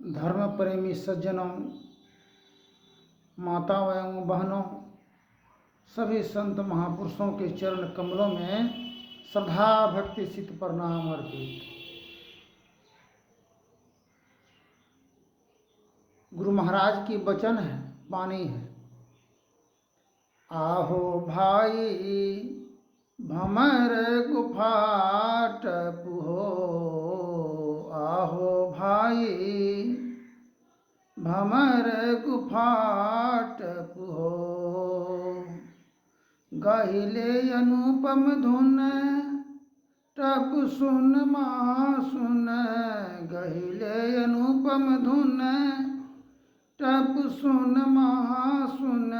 धर्म प्रेमी सज्जनों, माताओं एवं बहनों, सभी संत महापुरुषों के चरण कमलों में श्रद्धा भक्ति सित प्रणाम अर्पित। गुरु महाराज की वचन है, वाणी है। आहो भाई भमर गुफाट पुहो, आहो भाई भमर गुफाट पुहो। गाहिले अनुपम धुन टप सुन सुन, गाहिले अनुपम धुन टप सुन सुन।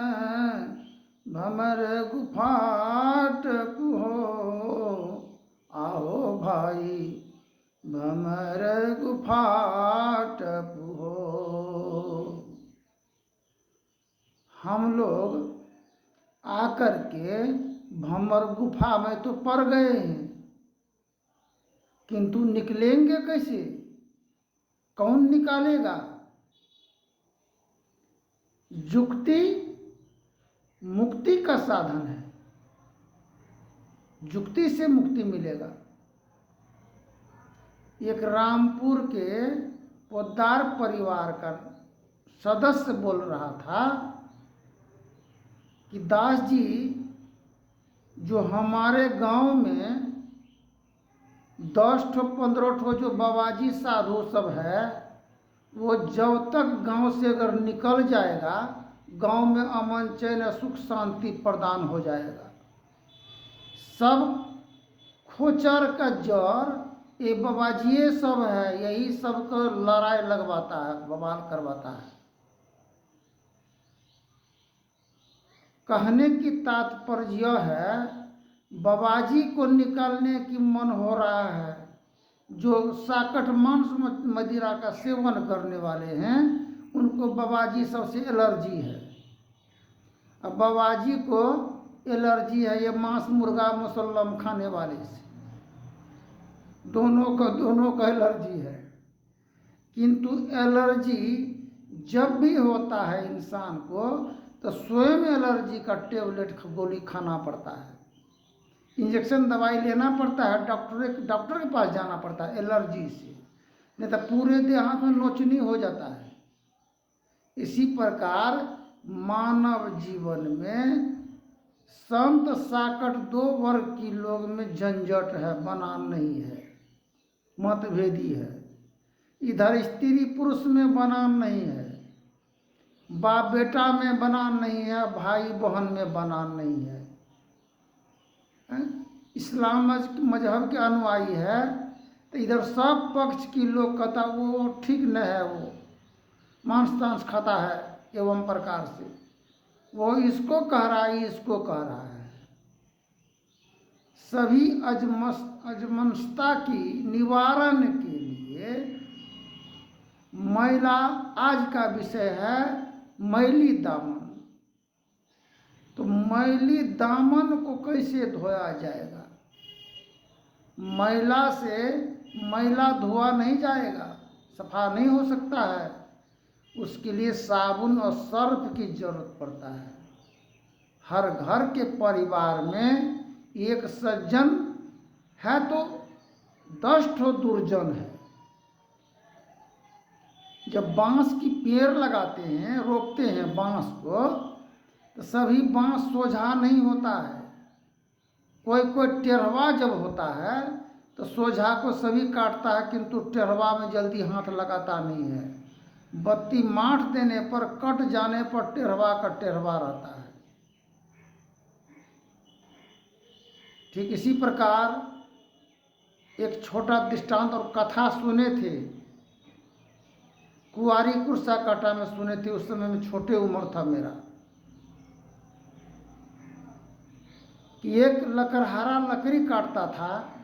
भमर गुफाट पुहो, आओ भाई भमर गुफाट पुहो। हम लोग आकर के भमर गुफा में तो पड़ गए हैं, किंतु निकलेंगे कैसे? कौन निकालेगा? जुक्ति मुक्ति का साधन है, जुक्ति से मुक्ति मिलेगा। एक रामपुर के पोद्दार परिवार का सदस्य बोल रहा था कि दास जी, जो हमारे गांव में 10-15 जो बाबाजी साधु सब है, वो जब तक गांव से अगर निकल जाएगा, गांव में अमन चैन सुख शांति प्रदान हो जाएगा। सब खोचर का जड़ ये बाबाजी सब है, यही सबको लड़ाई लगवाता है, बवाल करवाता है। कहने की तात्पर्य है, बाबाजी को निकालने की मन हो रहा है। जो साकट मांस मदिरा का सेवन करने वाले हैं, उनको बाबाजी सबसे एलर्जी है। अब बाबाजी को एलर्जी है ये मांस मुर्गा मुसल्लम खाने वाले से, दोनों का एलर्जी है। किंतु एलर्जी जब भी होता है इंसान को, तो स्वयं एलर्जी का टेबलेट गोली खाना पड़ता है, इंजेक्शन दवाई लेना पड़ता है, डॉक्टर के पास जाना पड़ता है एलर्जी से, नहीं तो पूरे देह हाथ में नोचनी हो जाता है। इसी प्रकार मानव जीवन में संत साकट दो वर्ग की लोग में झंझट है, बनान नहीं है, मतभेदी है। इधर स्त्री पुरुष में बनान नहीं है, बाप बेटा में बनान नहीं है, भाई बहन में बनान नहीं है। इस्लाम मजहब के अनुयायी है, तो इधर सब पक्ष की लोग कहता वो ठीक न है, वो मांस तांस खाता है एवं प्रकार से, वो इसको कह रहा है, इसको कह रहा है। सभी अजमनस्ता की निवारण के लिए मैला, आज का विषय है मैली दामन। तो मैली दामन को कैसे धोया जाएगा? मैला से मैला धोआ नहीं जाएगा, सफा नहीं हो सकता है। उसके लिए साबुन और सर्फ की जरूरत पड़ता है। हर घर के परिवार में एक सज्जन है तो 10 दुर्जन है। जब बांस की पेड़ लगाते हैं, रोपते हैं बांस को, तो सभी बांस सोझा नहीं होता है। कोई टेढ़वा जब होता है तो सोझा को सभी काटता है, किंतु टेढ़वा में जल्दी हाथ लगाता नहीं है। बत्ती माठ देने पर, कट जाने पर टेढ़वा का टेढ़वा रहता है। ठीक इसी प्रकार एक छोटा दृष्टांत और कथा सुने थे, कुआरी कुर्सा काटा में सुने थे। उस समय में छोटे उम्र था मेरा, कि एक लकड़हारा लकड़ी काटता था,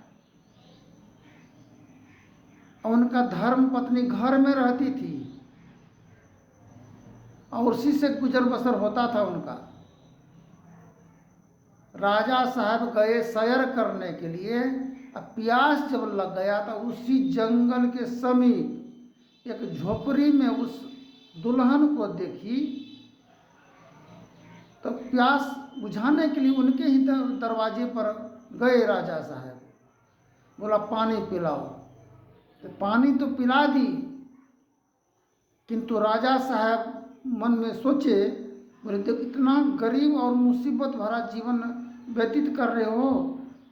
उनका धर्म पत्नी घर में रहती थी और उसी से गुजर बसर होता था उनका। राजा साहब गए सैर करने के लिए, अब प्यास जब लग गया तो उसी जंगल के समीप एक झोपड़ी में उस दुल्हन को देखी तो प्यास बुझाने के लिए उनके ही दरवाजे पर गए राजा साहब। बोला पानी पिलाओ, तो पानी तो पिला दी, किंतु राजा साहब मन में सोचे, बोले देखो इतना गरीब और मुसीबत भरा जीवन व्यतीत कर रहे हो,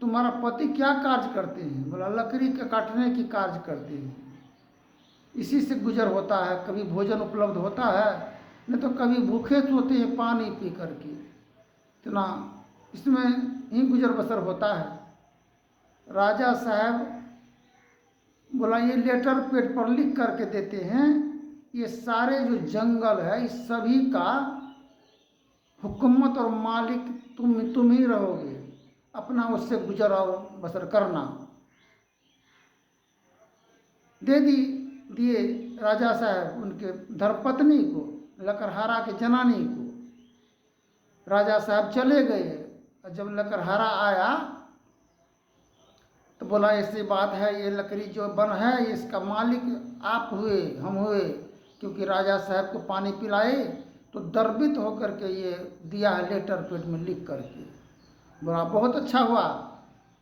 तुम्हारा पति क्या कार्य करते हैं? बोला लकड़ी के काटने की कार्य करते हैं, इसी से गुजर होता है, कभी भोजन उपलब्ध होता है, नहीं तो कभी भूखे सोते हैं पानी पी करके, इतना इसमें ही गुजर बसर होता है। राजा साहब बोला ये लेटर पेड पर लिख करके देते हैं, ये सारे जो जंगल है इस सभी का हुकूमत और मालिक तुम ही रहोगे, अपना उससे गुजर और बसर करना। दे दिए राजा साहब उनके धर्मपत्नी को, लकड़हारा के जनानी को। राजा साहब चले गए, और जब लकड़हारा आया तो बोला ऐसी बात है, ये लकड़ी जो बन है इसका मालिक आप हुए, हम हुए, क्योंकि राजा साहब को पानी पिलाए तो दर्बित होकर के ये दिया है लेटर पेड में लिख करके। बोला बहुत अच्छा हुआ,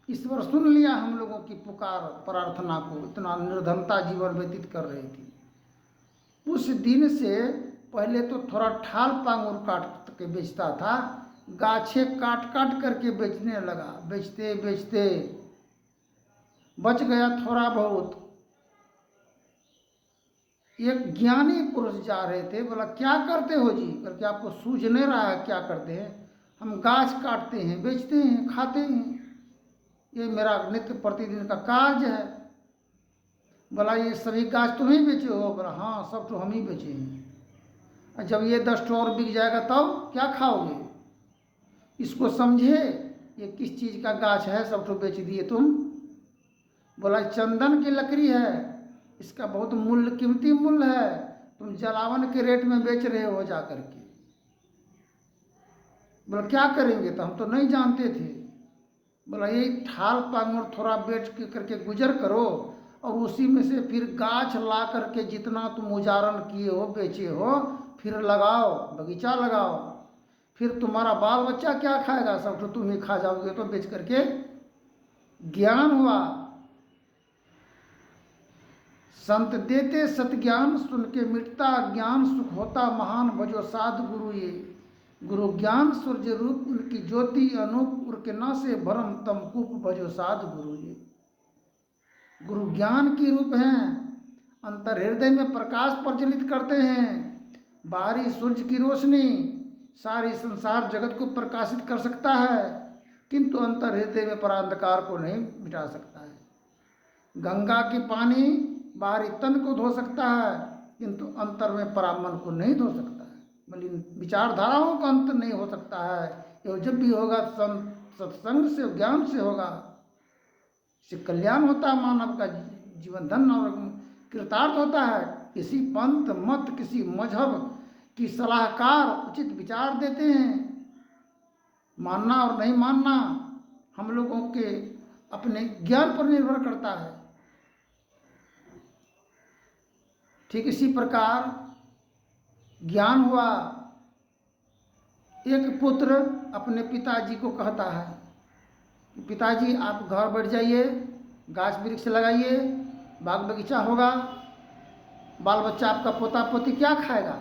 ईश्वर सुन लिया हम लोगों की पुकार प्रार्थना को, इतना निर्धनता जीवन व्यतीत कर रही थी। उस दिन से पहले तो थोड़ा ठाल पांगुर काट के बेचता था, गाछे काट काट करके बेचने लगा, बेचते बेचते बच गया थोड़ा बहुत। एक ज्ञानी पुरुष जा रहे थे, बोला क्या करते हो जी करके, आपको सूझ नहीं रहा है क्या करते हैं? हम गाछ काटते हैं, बेचते हैं, खाते हैं, ये मेरा नित्य प्रतिदिन का कार्य है। बोला ये सभी गाछ तुम ही बेचे हो? बोला हाँ सब तो हम ही बेचे हैं। जब ये 10 ठो और बिक जाएगा तब क्या खाओगे? इसको समझे ये किस चीज़ का गाछ है, सब तो बेच दिए तुम। बोला चंदन की लकड़ी है, इसका बहुत मूल्य, कीमती मूल्य है, तुम जलावन के रेट में बेच रहे हो जा करके। बोला क्या करेंगे? तो हम तो नहीं जानते थे। बोला ये ठाल पांगुर थोड़ा बेच के करके गुजर करो, और उसी में से फिर गाछ ला करके जितना तुम उजारण किए हो, बेचे हो, फिर लगाओ, बगीचा लगाओ, फिर तुम्हारा बाल बच्चा क्या खाएगा? सब तो तुम ही खा जाओगे तो बेच करके। ज्ञान हुआ, संत देते सतज्ञान, सुन के मिटता ज्ञान, सुख होता महान, भजो साध गुरु ये। गुरु ज्ञान सूर्य रूप, उनकी ज्योति अनूप, उनके ना से भरम तम कूप, भजो साध गुरु ये। गुरु ज्ञान की रूप हैं, अंतर हृदय में प्रकाश प्रज्वलित करते हैं। बाहरी सूर्य की रोशनी सारी संसार जगत को प्रकाशित कर सकता है, किंतु अंतर हृदय में परांधकार को नहीं मिटा सकता है। गंगा की पानी बाहरी तन को धो सकता है, किंतु अंतर में परामन को नहीं धो सकता है। मलिन विचारधाराओं का अंत नहीं हो सकता है। ये जब भी होगा सत्संग से, ज्ञान से होगा, इससे कल्याण होता है, मानव का जीवन धन और कृतार्थ होता है। किसी पंथ मत, किसी मजहब की सलाहकार उचित विचार देते हैं। मानना और नहीं मानना हम लोगों के अपने ज्ञान पर निर्भर करता है। ठीक इसी प्रकार ज्ञान हुआ। एक पुत्र अपने पिताजी को कहता है, पिताजी आप घर बैठ जाइए, गाछ वृक्ष लगाइए, बाग बगीचा होगा, बाल बच्चा आपका पोता पोती क्या खाएगा?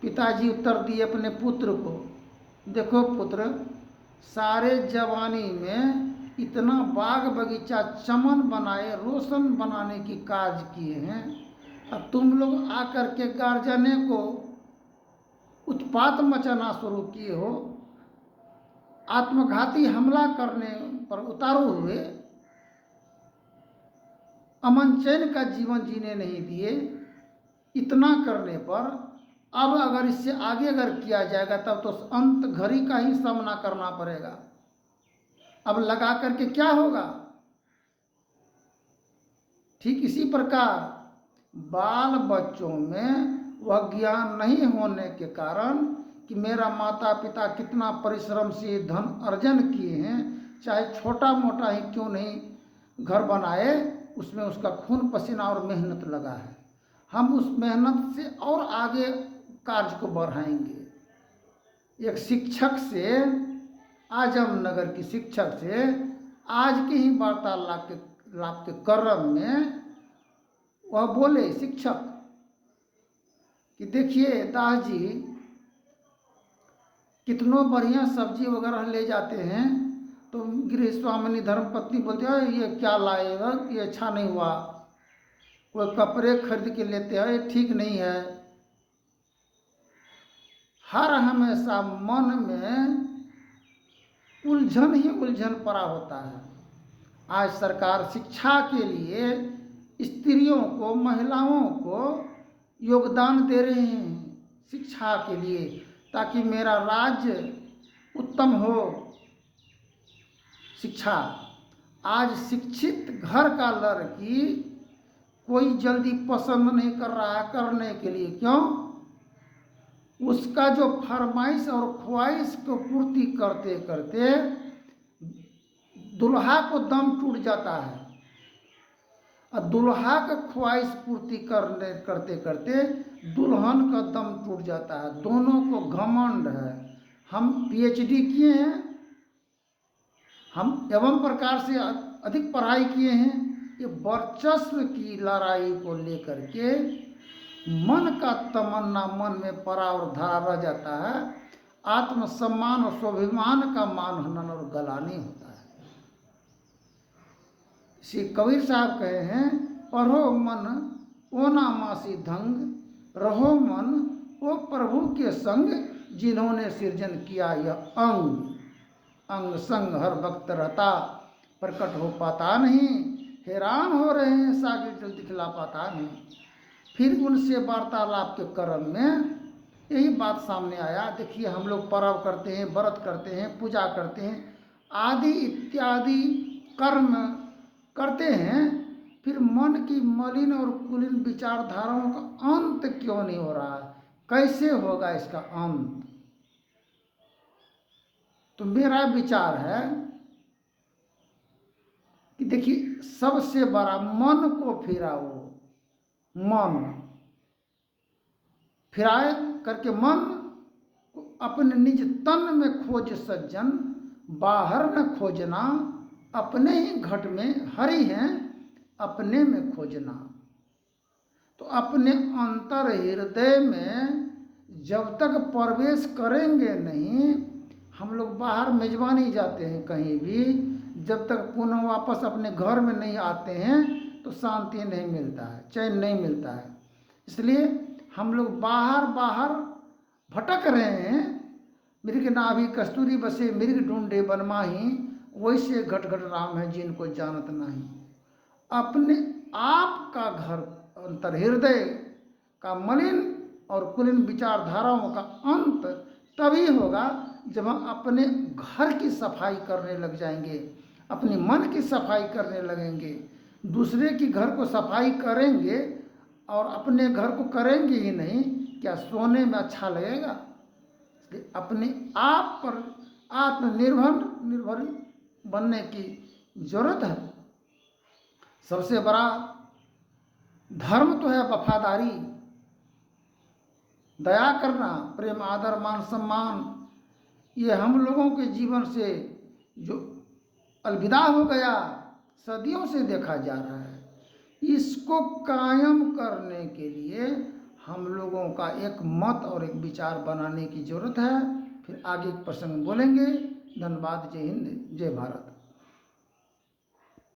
पिताजी उत्तर दिए अपने पुत्र को, देखो पुत्र, सारे जवानी में इतना बाग बगीचा चमन बनाए, रोशन बनाने की कार्य किए हैं, अब तुम लोग आकर के गार्जने को उत्पात मचाना शुरू किए हो, आत्मघाती हमला करने पर उतारू हुए, अमन चैन का जीवन जीने नहीं दिए। इतना करने पर अब अगर इससे आगे अगर किया जाएगा तब तो अंत घड़ी का ही सामना करना पड़ेगा। अब लगा करके क्या होगा? ठीक इसी प्रकार बाल बच्चों में वह ज्ञान नहीं होने के कारण कि मेरा माता पिता कितना परिश्रम से धन अर्जन किए हैं, चाहे छोटा मोटा ही क्यों नहीं घर बनाए, उसमें उसका खून पसीना और मेहनत लगा है। हम उस मेहनत से और आगे कार्य को बढ़ाएंगे। एक शिक्षक से, आजमनगर की शिक्षक से आज के ही वार्तालाप के क्रम में वह बोले शिक्षक कि देखिए दास जी कितनों बढ़िया सब्जी वगैरह ले जाते हैं, तो गृह स्वामिनी धर्मपत्नी बोलते हैं ये क्या लाए हो, ये अच्छा नहीं हुआ। कोई कपड़े खरीद के लेते हैं, ये ठीक नहीं है। हर हमेशा मन में उलझन ही उलझन पड़ा होता है। आज सरकार शिक्षा के लिए स्त्रियों को, महिलाओं को योगदान दे रहे हैं शिक्षा के लिए, ताकि मेरा राज्य उत्तम हो। शिक्षा, आज शिक्षित घर का लड़की कोई जल्दी पसंद नहीं कर रहा है करने के लिए। क्यों? उसका जो फरमाइश और ख्वाहिश को पूर्ति करते करते दुल्हा को दम टूट जाता है, और दुल्हा का ख्वाहिश पूर्ति करते करते दुल्हन का दम टूट जाता है। दोनों को घमंड है। हम पीएचडी किए हैं, हम एवं प्रकार से अधिक पढ़ाई किए हैं। ये वर्चस्व की लड़ाई को लेकर के मन का तमन्ना मन में पड़ा और धरा रह जाता है। आत्मसम्मान और स्वाभिमान का मान हनन और गलानी होता है। श्री कबीर साहब कहे हैं, पढ़ो मन ओ नामासी धंग, रहो मन ओ प्रभु के संग, जिन्होंने सृजन किया यह अंग। अंग संग हर वक्त रहता, प्रकट हो पाता नहीं, हैरान हो रहे हैं सागिर दिखला पाता नहीं। फिर उनसे वार्तालाप के क्रम में यही बात सामने आया। देखिए हम लोग पर्व करते हैं, व्रत करते हैं, पूजा करते हैं, आदि इत्यादि कर्म करते हैं, फिर मन की मलिन और कुलीन विचारधाराओं का अंत क्यों नहीं हो रहा है? कैसे होगा इसका अंत? तो मेरा विचार है कि देखिए सबसे बड़ा मन को फिराओ। मन फिराए करके मन को अपने निज तन में खोज सज्जन, बाहर न खोजना, अपने ही घट में हरि हैं, अपने में खोजना। तो अपने अंतर हृदय में जब तक प्रवेश करेंगे नहीं, हम लोग बाहर मेजबानी जाते हैं कहीं भी, जब तक पुनः वापस अपने घर में नहीं आते हैं तो शांति नहीं मिलता है, चैन नहीं मिलता है। इसलिए हम लोग बाहर बाहर भटक रहे हैं। मृग नाभि कस्तूरी बसे मृग ढूंढे बनमाही, वैसे घट घट राम है जिनको जानत नहीं। अपने आप का घर, अंतर हृदय का मलिन और कुलीन विचारधाराओं का अंत तभी होगा जब हम अपने घर की सफाई करने लग जाएंगे, अपने मन की सफाई करने लगेंगे। दूसरे की घर को सफाई करेंगे और अपने घर को करेंगे ही नहीं, क्या सोने में अच्छा लगेगा? अपने आप पर आत्मनिर्भर बनने की जरूरत है। सबसे बड़ा धर्म तो है वफादारी, दया करना, प्रेम, आदर, मान, सम्मान। ये हम लोगों के जीवन से जो अलविदा हो गया, सदियों से देखा जा रहा है। इसको कायम करने के लिए हम लोगों का एक मत और एक विचार बनाने की जरूरत है। फिर आगे प्रसंग बोलेंगे। धन्यवाद। जय हिंद, जय भारत।